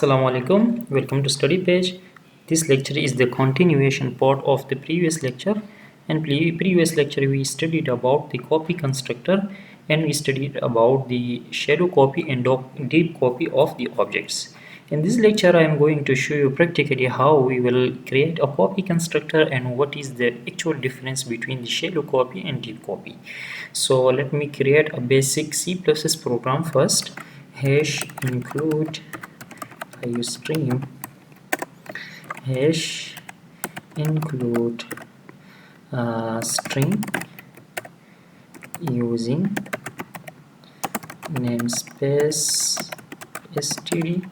Assalamu alaikum, welcome to study page. This lecture is the continuation part of the previous lecture. In previous lecture we studied about the copy constructor and we studied about the shallow copy and deep copy of the objects. In this lecture I am going to show you practically how we will create a copy constructor and what is the actual difference between the shallow copy and deep copy. So let me create a basic C++ program first. Hash include iostream hash include string using namespace std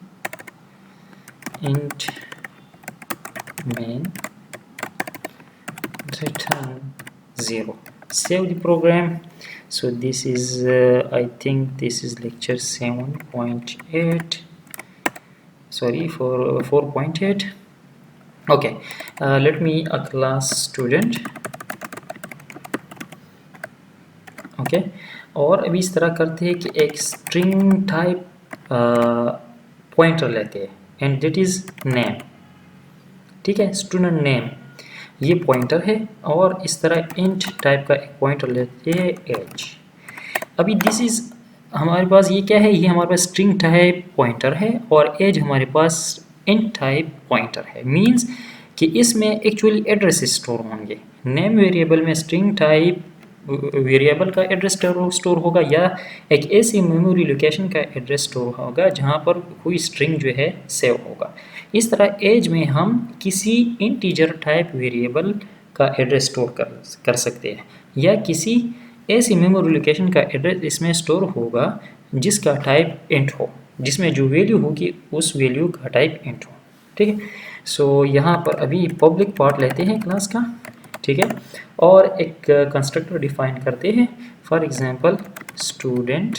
int main return 0. Save the program. So this is I think this is lecture 7.8, sorry, for 4.8. okay, let me a class student. Okay और अभी इस तरह करते हैं कि एक string type pointer लेते हैं एंड दैट इज नेम. ठीक है, स्टूडेंट नेम ये पॉइंटर है और इस तरह इंट टाइप का एक पॉइंटर लेते हैं एज. अभी दिस इज हमारे पास ये क्या है, ये हमारे पास स्ट्रिंग टाइप पॉइंटर है और एज हमारे पास इंट टाइप पॉइंटर है. मींस कि इसमें एक्चुअली एड्रेस स्टोर होंगे. नेम वेरिएबल में स्ट्रिंग टाइप वेरिएबल का एड्रेस स्टोर होगा या एक ऐसी मेमोरी लोकेशन का एड्रेस स्टोर होगा जहां पर कोई स्ट्रिंग जो है सेव होगा. इस तरह एज में हम किसी इंटीजर टाइप वेरिएबल का एड्रेस स्टोर कर सकते हैं या किसी ऐसी मेमोरी लोकेशन का एड्रेस इसमें स्टोर होगा जिसका टाइप इंट हो, जिसमें जो वैल्यू होगी उस वैल्यू का टाइप इंट हो. ठीक है, सो यहाँ पर अभी पब्लिक पार्ट लेते हैं क्लास का. ठीक है, और एक कंस्ट्रक्टर डिफाइन करते हैं, फॉर एग्जांपल स्टूडेंट,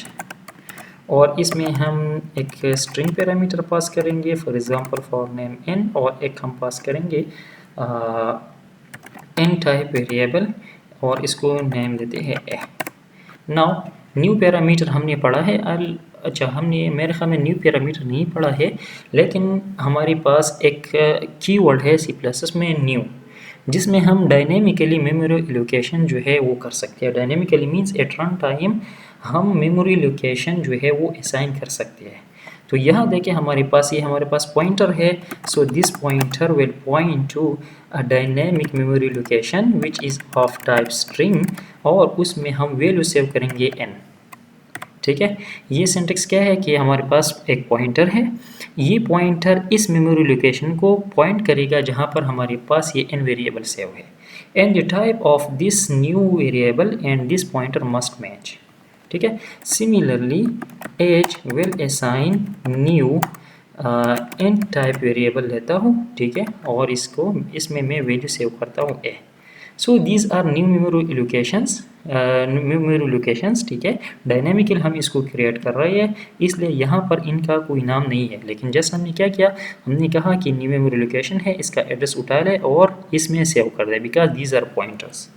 और इसमें हम एक स्ट्रिंग पैरामीटर पास करेंगे, for example for name n, और एक हम पास करेंगे n टाइप वेरिएबल और इसको नेम देते हैं a. नाउ न्यू पैरामीटर हमने पढ़ा है. अच्छा, हमने मेरे ख्याल में न्यू पैरामीटर नहीं पढ़ा है, लेकिन हमारे पास एक कीवर्ड है C++ में न्यू, जिसमें हम डायनेमिकली मेमोरी लोकेशन जो है वो कर सकते हैं. Dynamically means at run time हम मेमोरी लोकेशन जो है वो असाइन कर सकते हैं. तो यहाँ देखिए हमारे पास पॉइंटर है. So this pointer will point to a dynamic memory location which is of type string और उसमें हम वैल्यू सेव करेंगे n. ठीक है, ये सिंटेक्स क्या है कि हमारे पास एक पॉइंटर है, ये पॉइंटर इस मेमोरी लोकेशन को पॉइंट करेगा जहां पर हमारे पास ये n वेरिएबल सेव है and the type of this new variable and this pointer must match. ठीक है, similarly age will assign new n type variable लेता हूँ. ठीक है, और इसमें मैं वैल्यू सेव करता हूँ a. So these are new memory locations. ठीक है, डायनेमिकल हम इसको क्रिएट कर रहे हैं, इसलिए यहाँ पर इनका कोई नाम नहीं है, लेकिन जस्ट हमने क्या किया, हमने कहा कि न्यू मेमोरी लोकेशन है, इसका एड्रेस उठा ले और इसमें सेव कर दे बिकॉज दीज आर पॉइंटर्स.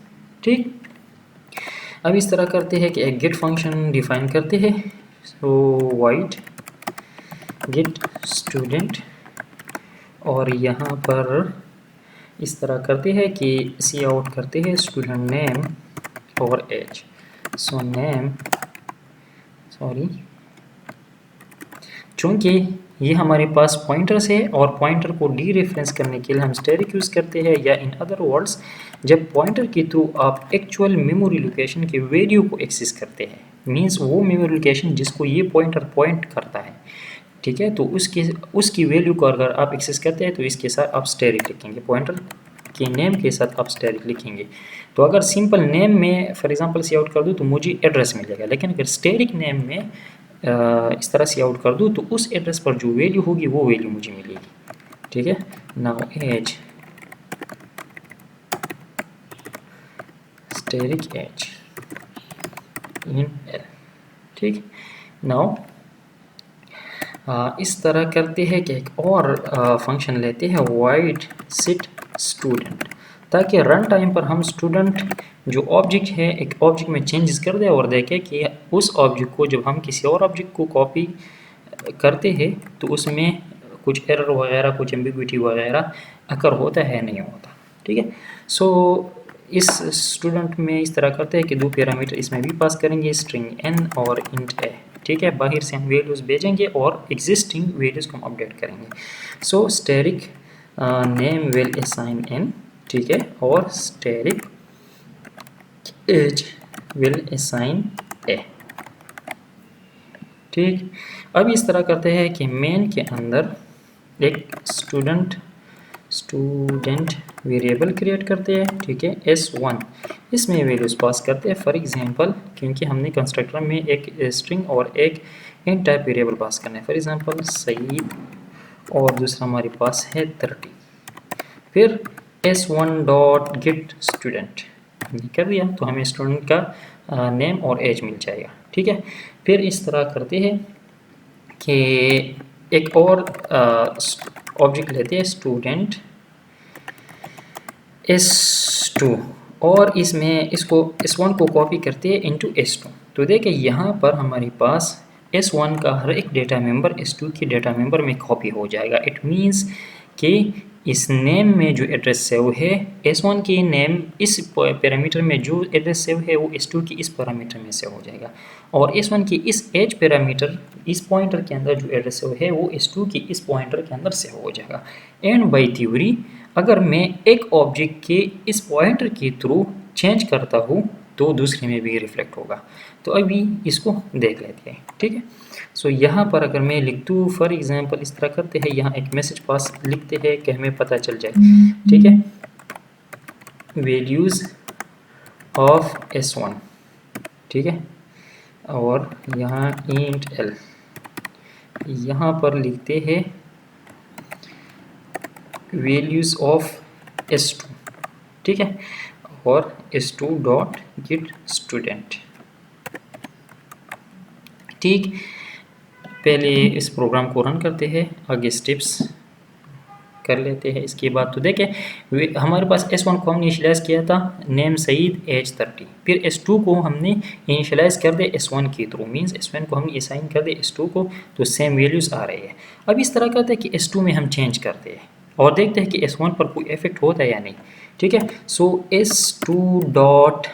ठीक, अब इस तरह करते हैं कि एक गेट फंक्शन डिफाइन करते हैं. सो वाइड गेट स्टूडेंट, और यहाँ पर इस तरह करते हैं कि सी आउट करते हैं स्टूडेंट नेम और एज. सो नेम, सॉरी, चूँकि ये हमारे पास पॉइंटर्स है और पॉइंटर को डी रेफरेंस करने के लिए हम स्टैटिक यूज़ करते हैं, या इन अदर वर्ड्स जब पॉइंटर के थ्रू आप एक्चुअल मेमोरी लोकेशन के वैल्यू को एक्सेस करते हैं, मींस वो मेमोरी लोकेशन जिसको ये पॉइंटर पॉइंट करता है. ठीक है, तो उसकी वैल्यू को अगर आप एक्सेस करते हैं तो इसके साथ आप स्टैटिक लिखेंगे, पॉइंटर के नेम के साथ आप स्टैटिक लिखेंगे. तो अगर सिंपल नेम में फॉर एग्जांपल सी आउट कर दूँ तो मुझे एड्रेस मिलेगा, लेकिन अगर स्टैटिक नेम में इस तरह सी आउट कर दूँ तो उस एड्रेस पर जो वैल्यू होगी वो वैल्यू मुझे मिलेगी. ठीक है, now age static age in L. ठीक, नाउ इस तरह करते हैं कि एक और फंक्शन लेते हैं वाइड सिट स्टूडेंट, ताकि रन टाइम पर हम स्टूडेंट जो ऑब्जेक्ट है एक ऑब्जेक्ट में चेंजेस कर दे और देखें कि उस ऑब्जेक्ट को जब हम किसी और ऑब्जेक्ट को कॉपी करते हैं तो उसमें कुछ एरर वगैरह, कुछ एम्बिग्विटी वगैरह अकर होता है नहीं होता। ठीक है, सो इस स्टूडेंट में इस तरह करते हैं कि दो पैरामीटर इसमें भी पास करेंगे, स्ट्रिंग n और इंट a। ठीक है, बाहर से हम वैल्यूज़ भेजेंगे और एग्जिस्टिंग वैल्यूज़ को हम अपडेट करेंगे। So static name will assign n, ठीक है, और static age will assign a। ठीक, अब इस तरह करते हैं कि मेन के अंदर एक स्टूडेंट वेरिएबल क्रिएट करते हैं। ठीक है, s1, इसमें वैल्यूज़ पास करते हैं। फॉर एग्जांपल, क्योंकि हमने कंस्ट्रक्टर में एक स्ट्रिंग और एक इंट टाइप वेरिएबल पास करना है, फॉर एग्जांपल सईद, और दूसरा हमारे पास है 30। फिर s1 डॉट गेट स्टूडेंट कर दिया तो हमें स्टूडेंट का नेम और एज मिल जाएगा। ठीक है, फिर इस तरह करते हैं कि एक और ऑब्जेक्ट लेते हैं स्टूडेंट s2, और इसमें इसको s1 को कॉपी करते हैं इनटू s2। तो देखिए यहाँ पर हमारे पास s1 का हर एक डेटा मेंबर s2 की डेटा मेंबर में कॉपी हो जाएगा। इट मीन्स कि इस नेम में जो एड्रेस सेव है, s1 की नेम इस पैरामीटर में जो एड्रेस सेव है वो s2 की इस पैरामीटर में सेव हो जाएगा, और s1 की इस एज पैरामीटर इस पॉइंटर के अंदर जो एड्रेस सेव है वो s2 की इस पॉइंटर के अंदर सेव हो जाएगा। एंड बाय थ्योरी अगर मैं एक ऑब्जेक्ट के इस पॉइंटर के थ्रू चेंज करता हूँ तो दूसरे में भी रिफ्लेक्ट होगा। तो अभी इसको देख लेते हैं। ठीक है, सो यहाँ पर अगर मैं लिख दूँ, फॉर एग्जांपल इस तरह करते हैं, यहाँ एक मैसेज पास लिखते हैं कि हमें पता चल जाए। ठीक है, वैल्यूज़ ऑफ s1, ठीक है, और यहाँ इंट l, यहाँ पर लिखते हैं वैल्यूज़ ऑफ s2। ठीक है, और s2 डॉट गेट स्टूडेंट। ठीक, पहले इस प्रोग्राम को रन करते हैं, आगे स्टेप्स कर लेते हैं। इसके बाद तो देखें हमारे पास s1 को हमने इनिशियलाइज़ किया था नेम सईद एज 30, फिर s2 को हमने इनिशियलाइज़ कर दिया s1 के थ्रू, मींस s1 को हमने असाइन कर दिया s2 को, तो सेम वैल्यूज़ आ रही है। अब इस तरह करते हैं कि s2 में हम चेंज करते हैं और देखते हैं कि s1 पर कोई इफेक्ट होता है या नहीं। ठीक है, सो s2 डॉट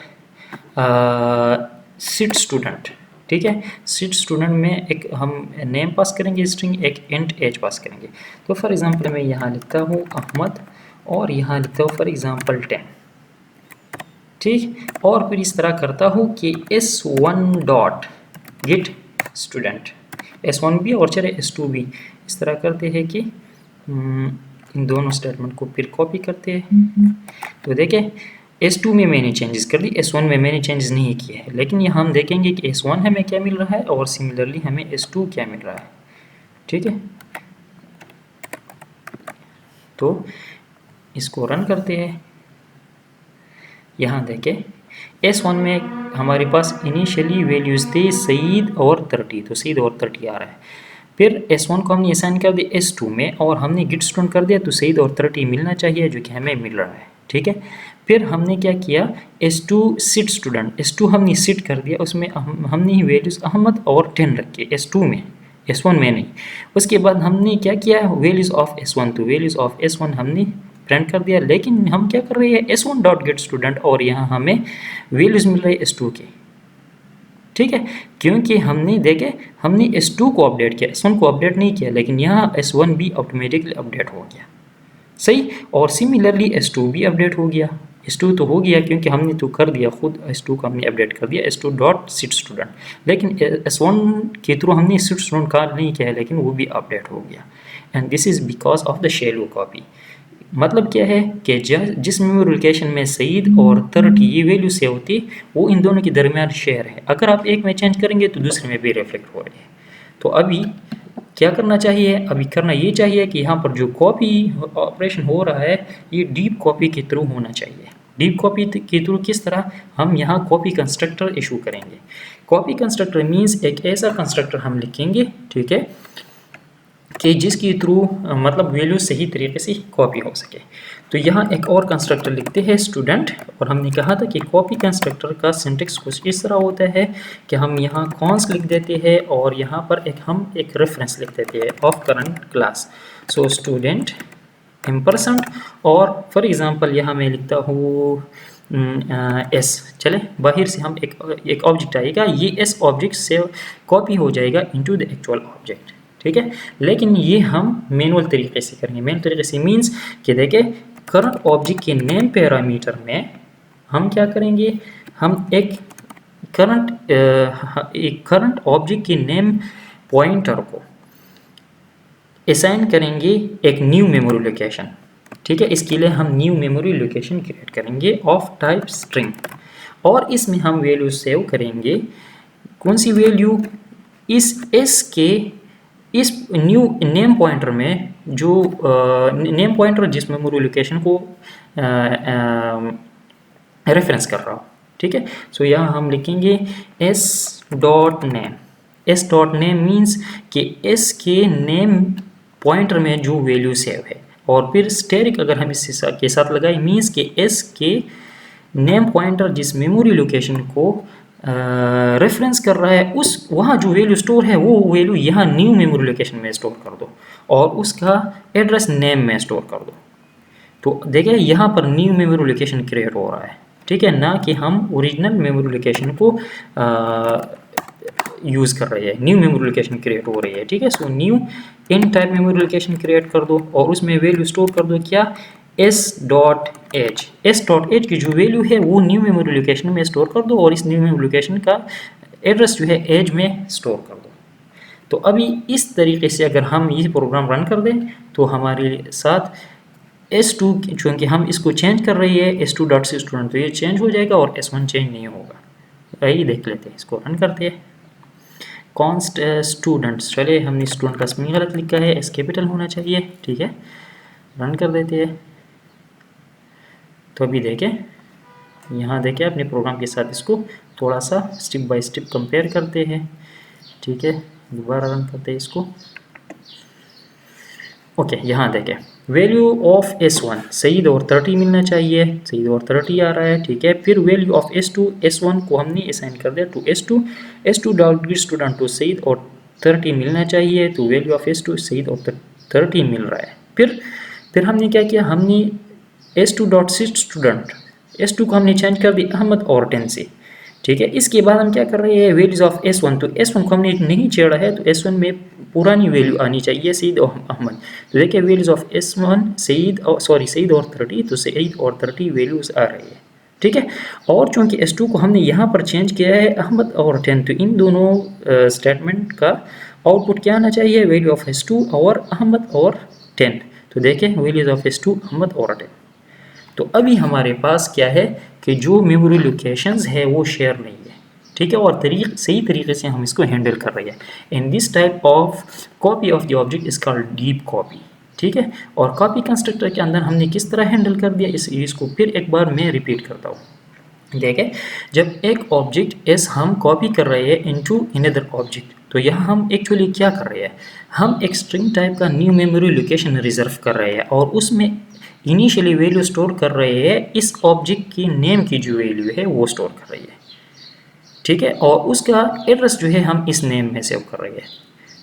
सिट स्टूडेंट। ठीक है, सिट स्टूडेंट में एक हम नेम पास करेंगे स्ट्रिंग, एक इंट एज पास करेंगे। तो फॉर एग्जांपल मैं यहाँ लिखता हूँ अहमद और यहाँ लिखता हूँ फॉर एग्जांपल 10। ठीक, और फिर इस तरह करता हूँ कि s1 dot get student, s1 भी और चले s2 भी। इस तरह करते हैं कि इन दोनों स्टेटमेंट को फिर कॉपी करते हैं। तो देखें s2 में मैंने चेंजेस कर दी, s1 में मैंने चेंजेस नहीं किए हैं, लेकिन यहाँ हम देखेंगे कि s1 हमें क्या मिल रहा है और सिमिलरली हमें s2 क्या मिल रहा है। ठीक है, तो इसको रन करते हैं। यहाँ देखें s1 में हमारे पास इनिशियली वैल्यूज़ थे सईद और 30, तो सईद और 30 आ रहा है। फिर s1 को हमने असाइन कर दिया s2 में और हमने गेट स्टूडेंट कर दिया, तो सईद और 30 मिलना चाहिए जो कि हमें मिल रहा है। ठीक है, फिर हमने क्या किया, s2 सिट स्टूडेंट, s2 हमने सिट कर दिया, उसमें हमने वैल्यूज़ अहमद और 10 रखे s2 में, s1 में नहीं। उसके बाद हमने क्या किया, वैल्यूज़ ऑफ s1, तो वैल्यूज़ ऑफ s1 हमने प्रिंट कर दिया, लेकिन हम क्या कर रहे हैं s1 डॉट गेट स्टूडेंट और यहाँ हमें वैल्यूज़ मिल रही है s2 के। ठीक है, क्योंकि हमने देखे हमने s2 को अपडेट किया, s1 को अपडेट नहीं किया, लेकिन यहाँ s1 भी ऑटोमेटिकली अपडेट हो गया। सही, और सिमिलरली s2 भी अपडेट हो गया। s2 तो हो गया क्योंकि हमने तो कर दिया खुद, s2 को हमने अपडेट कर दिया s2 डॉट सिट स्टूडेंट, लेकिन s1 के थ्रू हमने सिट स्टूडेंट का नहीं किया, लेकिन वो भी अपडेट हो गया। And this is because of the shallow copy. मतलब क्या है कि जिस मेमोरी लोकेशन में सईद और 30 ये वैल्यू सेव होती है वो इन दोनों के दरमियान शेयर है। अगर आप एक में चेंज करेंगे तो दूसरे में भी रिफ्लेक्ट हो रही है। तो अभी क्या करना चाहिए, अभी करना ये चाहिए कि यहाँ पर जो कॉपी ऑपरेशन हो रहा है ये डीप कॉपी के थ्रू होना चाहिए। डीप कॉपी के थ्रू किस तरह, हम यहाँ कॉपी कंस्ट्रक्टर इशू करेंगे। कॉपी कंस्ट्रक्टर मीन्स एक ऐसा कंस्ट्रक्टर हम लिखेंगे, ठीक है, कि जिसके थ्रू मतलब वैल्यू सही तरीके से कॉपी हो सके। तो यहाँ एक और कंस्ट्रक्टर लिखते हैं स्टूडेंट, और हमने कहा था कि कॉपी कंस्ट्रक्टर का सिंटेक्स कुछ इस तरह होता है कि हम यहाँ कॉन्स लिख देते हैं और यहाँ पर हम एक रेफरेंस लिख देते हैं of current class. So student ampersand, और फॉर एग्जांपल यहाँ मैं लिखता हूँ एस। चले बाहर से हम एक ऑब्जेक्ट आएगा, ये एस ऑब्जेक्ट से कॉपी हो जाएगा इनटू द एक्चुअल ऑब्जेक्ट, ठीक है। लेकिन ये हम मैनुअल तरीके से करेंगे। मैनुअल तरीके से मीन्स कि देखिए करंट ऑब्जेक्ट के नेम पैरामीटर में हम क्या करेंगे, हम एक करंट ऑब्जेक्ट के नेम पॉइंटर को असाइन करेंगे एक न्यू मेमोरी लोकेशन, ठीक है। इसके लिए हम न्यू मेमोरी लोकेशन क्रिएट करेंगे ऑफ टाइप स्ट्रिंग, और इसमें हम वैल्यू सेव करेंगे। कौन सी वैल्यू, इस एस के इस न्यू नेम पॉइंटर में, जो नेम पॉइंटर जिस मेमोरी लोकेशन को रेफरेंस कर रहा हो, ठीक है। सो यहाँ हम लिखेंगे S dot name. S dot name means कि एस के नेम पॉइंटर में जो वैल्यू सेव है, और फिर स्टेरिक अगर हम इस के साथ लगाए मीन्स कि एस के नेम पॉइंटर जिस मेमोरी लोकेशन को रेफरेंस कर रहा है, उस वहाँ जो वैल्यू स्टोर है वो वैल्यू यहाँ न्यू मेमोरी लोकेशन में स्टोर कर दो और उसका एड्रेस नेम में स्टोर कर दो। तो देखिए यहाँ पर न्यू मेमोरी लोकेशन क्रिएट हो रहा है, ठीक है, ना कि हम ओरिजिनल मेमोरी लोकेशन को यूज़ कर रहे हैं। न्यू मेमोरी लोकेशन क्रिएट हो रही है, ठीक है। So new in type memory location create कर दो और उसमें वैल्यू स्टोर कर दो क्या, S dot H. S dot H की जो वैल्यू है वो न्यू मेमोरी लोकेशन में स्टोर कर दो और इस न्यू मेमोरी लोकेशन का एड्रेस जो है एज में स्टोर कर दो। तो अभी इस तरीके से अगर हम ये प्रोग्राम रन कर दें तो हमारे साथ S2, चूँकि हम इसको चेंज कर रही है S2 डॉट से स्टूडेंट, तो ये चेंज हो जाएगा और S1 चेंज नहीं होगा। आइए देख लेते हैं, इसको रन करते हैं। कॉन्स्ट स्टूडेंट्स, चलिए हमने स्टूडेंट का स्पेलिंग गलत लिखा है, एस कैपिटल होना चाहिए, ठीक है। रन कर देते हैं। तो अभी देखें, यहाँ देखें अपने प्रोग्राम के साथ इसको थोड़ा सा स्टेप बाय स्टेप कंपेयर करते हैं, ठीक है। दोबारा रन करते हैं इसको। ओके, यहाँ देखें वैल्यू ऑफ S1 सईद और 30 मिलना चाहिए, सईद और 30 आ रहा है, ठीक है। फिर वैल्यू ऑफ S2, S1 को हमने असाइन कर दिया to S2 dot get student to Saeed और 30 मिलना चाहिए, तो वैल्यू ऑफ S2 सईद और 30 मिल रहा है। फिर हमने क्या किया, हमने S2 dot seat student, S2 को हमने चेंज कर दिया अहमद और 10 से, ठीक है। इसके बाद हम क्या कर रहे हैं, वैल्यूज ऑफ S1, तो S1 को हमने नहीं छेड़ा है, तो S1 में पुरानी वैल्यू आनी चाहिए सईद और अहमद। तो देखिए वैल्यूज ऑफ S1 सईद और 30, तो सईद और 30 वैल्यूज आ रही है, ठीक है। और चूंकि S2 को हमने यहाँ पर चेंज किया है अहमद और 10, तो इन दोनों स्टेटमेंट का आउटपुट क्या आना चाहिए, वैल्यू ऑफ S2 और अहमद और 10। तो देखें वैल्यूज ऑफ S2 अहमद और 10। तो अभी हमारे पास क्या है कि जो मेमोरी लोकेशंस है वो शेयर नहीं है, ठीक है, और सही तरीके से हम इसको हैंडल कर रहे हैं। In this type of copy of the object is called deep copy, ठीक है। और कॉपी कंस्ट्रक्टर के अंदर हमने किस तरह हैंडल कर दिया, इसको फिर एक बार मैं रिपीट करता हूँ। देखें, जब एक ऑब्जेक्ट एस हम कॉपी कर रहे हैं इनटू अनदर ऑब्जेक्ट, तो यहाँ हम एक्चुअली क्या कर रहे हैं, हम एक स्ट्रिंग टाइप का न्यू मेमोरी लोकेशन रिजर्व कर रहे हैं और उसमें इनिशियली वैल्यू स्टोर कर रहे हैं, इस ऑब्जेक्ट की नेम की जो वैल्यू है वो स्टोर कर रही है, ठीक है, और उसका एड्रेस जो है हम इस नेम में सेव कर रहे हैं।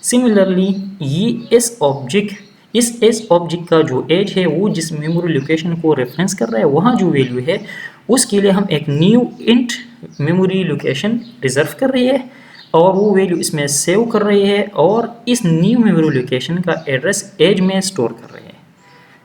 सिमिलरली ये इस ऑब्जेक्ट का जो एज है वो जिस मेमोरी लोकेशन को रेफरेंस कर रहा है, वहाँ जो वैल्यू है उसके लिए हम एक new int memory location reserve कर रही है और वो वैल्यू इसमें सेव कर रही है और इस न्यू मेमोरी लोकेशन का एड्रेस एज में स्टोर कर रही है।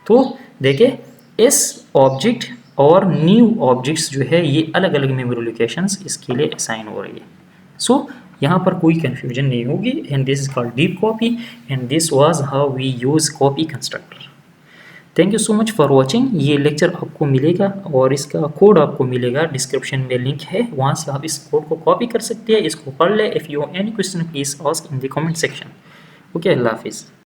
तो देखिए इस ऑब्जेक्ट और न्यू ऑब्जेक्ट्स जो है ये अलग अलग मेमोरी लोकेशंस इसके लिए असाइन हो रही है। सो यहाँ पर कोई कंफ्यूजन नहीं होगी, and this is called deep copy and this was how we use copy constructor. Thank you so much for watching. ये लेक्चर आपको मिलेगा और इसका कोड आपको मिलेगा, डिस्क्रिप्शन में लिंक है, वहाँ से आप इस कोड को कॉपी कर सकते हैं, इसको पढ़ ले। If you have any question please ask in the comment section. Okay, Allah हाफिज़।